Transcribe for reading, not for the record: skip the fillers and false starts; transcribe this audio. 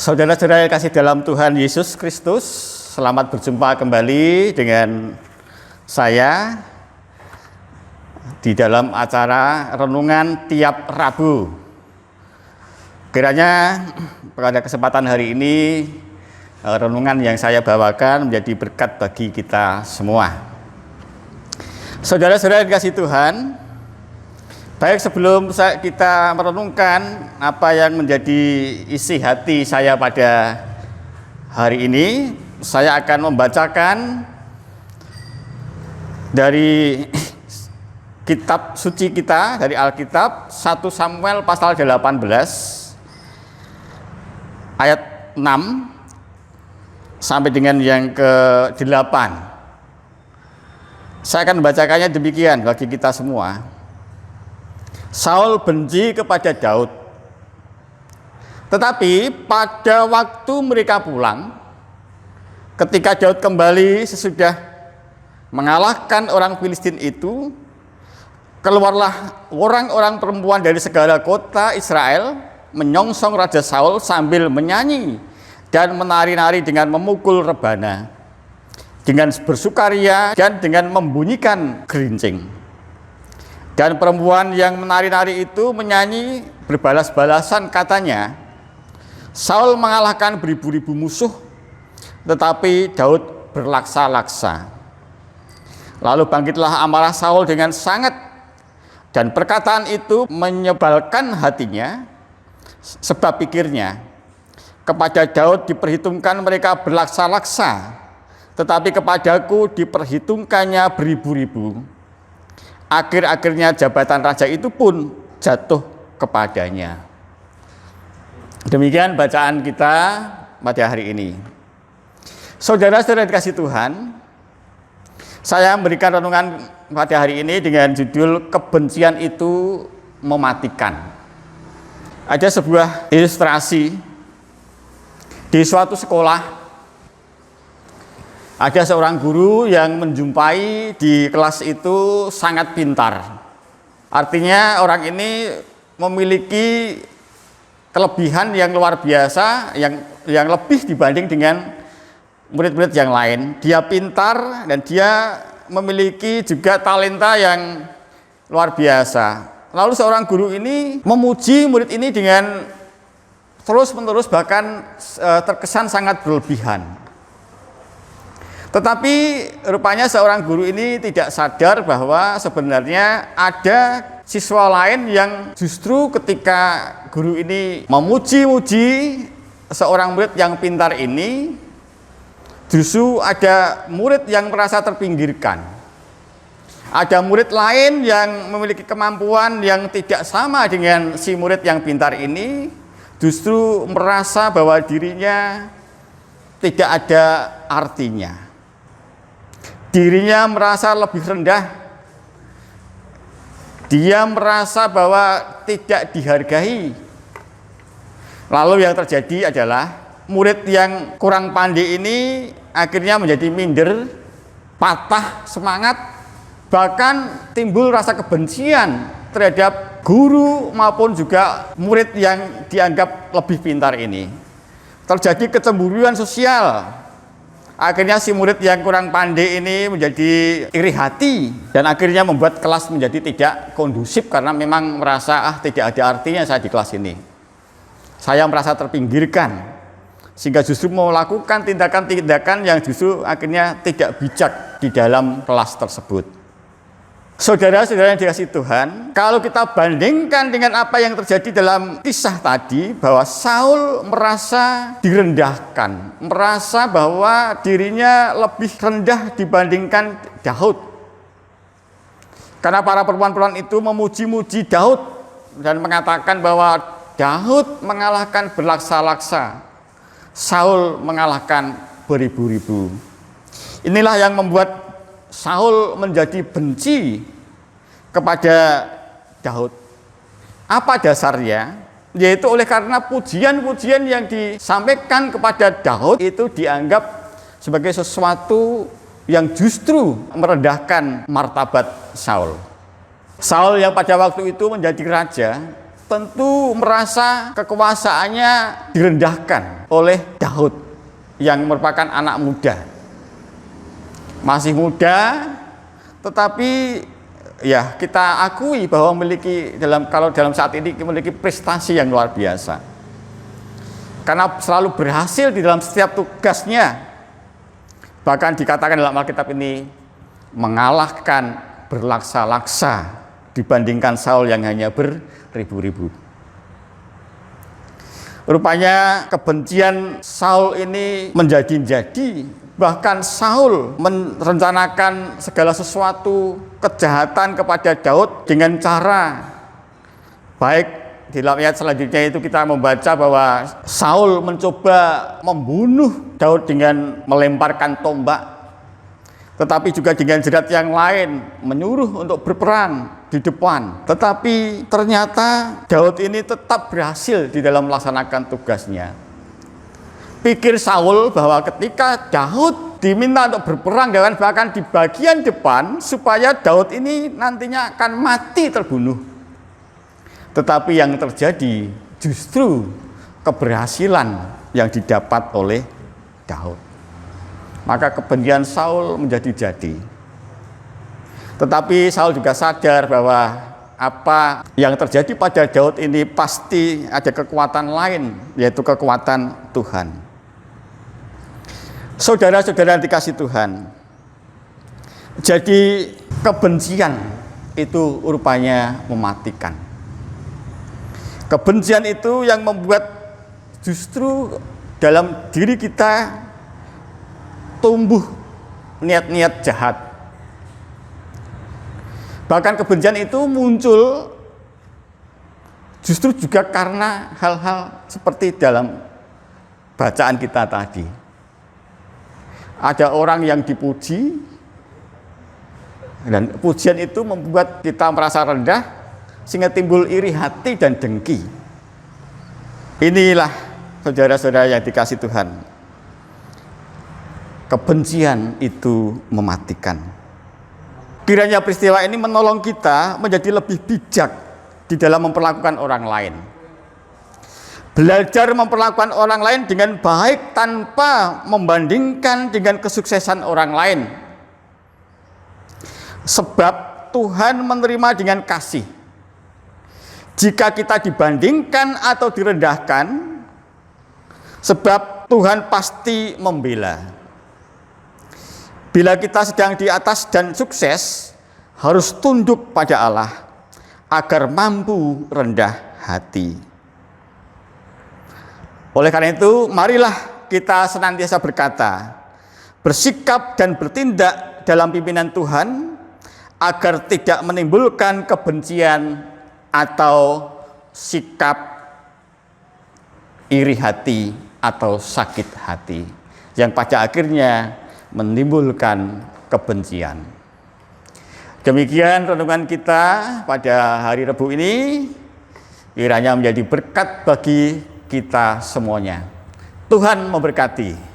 Saudara-saudara yang kasih dalam Tuhan Yesus Kristus, selamat berjumpa kembali dengan saya di dalam acara renungan tiap Rabu. Kiranya pada kesempatan hari ini renungan yang saya bawakan menjadi berkat bagi kita semua. Saudara-saudara yang kasih Tuhan, baik sebelum kita merenungkan apa yang menjadi isi hati saya pada hari ini, saya akan membacakan dari kitab suci kita, dari Alkitab, 1 Samuel pasal 18 ayat 6 sampai dengan yang ke-8. Saya akan membacakannya demikian bagi kita semua. Saul benci kepada Daud. Tetapi pada waktu mereka pulang, ketika Daud kembali sesudah mengalahkan orang Filistin itu, keluarlah orang-orang perempuan dari segala kota Israel menyongsong Raja Saul sambil menyanyi dan menari-nari dengan memukul rebana, dengan bersukaria dan dengan membunyikan gerincing. Dan perempuan yang menari-nari itu menyanyi berbalas-balasan, katanya, Saul mengalahkan beribu-ribu musuh, tetapi Daud berlaksa-laksa. Lalu bangkitlah amarah Saul dengan sangat, dan perkataan itu menyebalkan hatinya, sebab pikirnya, kepada Daud diperhitungkan mereka berlaksa-laksa, tetapi kepadaku diperhitungkannya beribu-ribu. Akhir-akhirnya jabatan raja itu pun jatuh kepadanya. Demikian bacaan kita pada hari ini. Saudara-saudara dikasih Tuhan, saya memberikan renungan pada hari ini dengan judul kebencian itu mematikan. Ada sebuah ilustrasi di suatu sekolah. Ada seorang guru yang menjumpai di kelas itu sangat pintar. Artinya orang ini memiliki kelebihan yang luar biasa, yang lebih dibanding dengan murid-murid yang lain. Dia pintar dan dia memiliki juga talenta yang luar biasa. Lalu seorang guru ini memuji murid ini dengan terus-menerus, bahkan terkesan sangat berlebihan. Tetapi rupanya seorang guru ini tidak sadar bahwa sebenarnya ada siswa lain yang justru ketika guru ini memuji-muji seorang murid yang pintar ini, justru ada murid yang merasa terpinggirkan. Ada murid lain yang memiliki kemampuan yang tidak sama dengan si murid yang pintar ini, justru merasa bahwa dirinya tidak ada artinya. Dirinya merasa lebih rendah. Dia merasa bahwa tidak dihargai. Lalu yang terjadi adalah murid yang kurang pandai ini akhirnya menjadi minder, patah semangat, bahkan timbul rasa kebencian terhadap guru maupun juga murid yang dianggap lebih pintar ini. Terjadi kecemburuan sosial. Akhirnya si murid yang kurang pandai ini menjadi iri hati dan akhirnya membuat kelas menjadi tidak kondusif karena memang merasa tidak ada artinya saya di kelas ini. Saya merasa terpinggirkan sehingga justru melakukan tindakan-tindakan yang justru akhirnya tidak bijak di dalam kelas tersebut. Saudara-saudara yang dikasihi Tuhan, kalau kita bandingkan dengan apa yang terjadi dalam kisah tadi, bahwa Saul merasa direndahkan, merasa bahwa dirinya lebih rendah dibandingkan Daud. Karena para perempuan-perempuan itu memuji-muji Daud dan mengatakan bahwa Daud mengalahkan berlaksa-laksa, Saul mengalahkan beribu-ribu. Inilah yang membuat Saul menjadi benci kepada Daud. Apa dasarnya? Yaitu oleh karena pujian-pujian yang disampaikan kepada Daud itu dianggap sebagai sesuatu yang justru merendahkan martabat Saul. Saul yang pada waktu itu menjadi raja, tentu merasa kekuasaannya direndahkan oleh Daud yang merupakan anak muda. Masih muda, tetapi ya kita akui bahwa kalau dalam saat ini memiliki prestasi yang luar biasa. Karena selalu berhasil di dalam setiap tugasnya. Bahkan dikatakan dalam Alkitab ini mengalahkan berlaksa-laksa dibandingkan Saul yang hanya beribu-ribu. Rupanya kebencian Saul ini menjadi-jadi. Bahkan Saul merencanakan segala sesuatu kejahatan kepada Daud dengan cara baik. Di dalam ayat selanjutnya itu kita membaca bahwa Saul mencoba membunuh Daud dengan melemparkan tombak, tetapi juga dengan jerat yang lain menyuruh untuk berperang di depan. Tetapi ternyata Daud ini tetap berhasil di dalam melaksanakan tugasnya. Pikir Saul bahwa ketika Daud diminta untuk berperang dengan bahkan di bagian depan supaya Daud ini nantinya akan mati terbunuh. Tetapi yang terjadi justru keberhasilan yang didapat oleh Daud. Maka kebencian Saul menjadi jadi. Tetapi Saul juga sadar bahwa apa yang terjadi pada Daud ini pasti ada kekuatan lain, yaitu kekuatan Tuhan. Saudara-saudara yang dikasihi Tuhan, jadi kebencian itu rupanya mematikan. Kebencian itu yang membuat justru dalam diri kita tumbuh niat-niat jahat. Bahkan kebencian itu muncul justru juga karena hal-hal seperti dalam bacaan kita tadi. Ada orang yang dipuji, dan pujian itu membuat kita merasa rendah, sehingga timbul iri hati dan dengki. Inilah saudara-saudara yang dikasihi Tuhan. Kebencian itu mematikan. Kiranya peristiwa ini menolong kita menjadi lebih bijak di dalam memperlakukan orang lain. Belajar memperlakukan orang lain dengan baik tanpa membandingkan dengan kesuksesan orang lain. Sebab Tuhan menerima dengan kasih. Jika kita dibandingkan atau direndahkan, sebab Tuhan pasti membela. Bila kita sedang di atas dan sukses, harus tunduk pada Allah, agar mampu rendah hati. Oleh karena itu, marilah kita senantiasa berkata, bersikap dan bertindak dalam pimpinan Tuhan, agar tidak menimbulkan kebencian atau sikap iri hati atau sakit hati yang pada akhirnya menimbulkan kebencian. Demikian renungan kita pada hari Rabu ini, kiranya menjadi berkat bagi kita semuanya. Tuhan memberkati.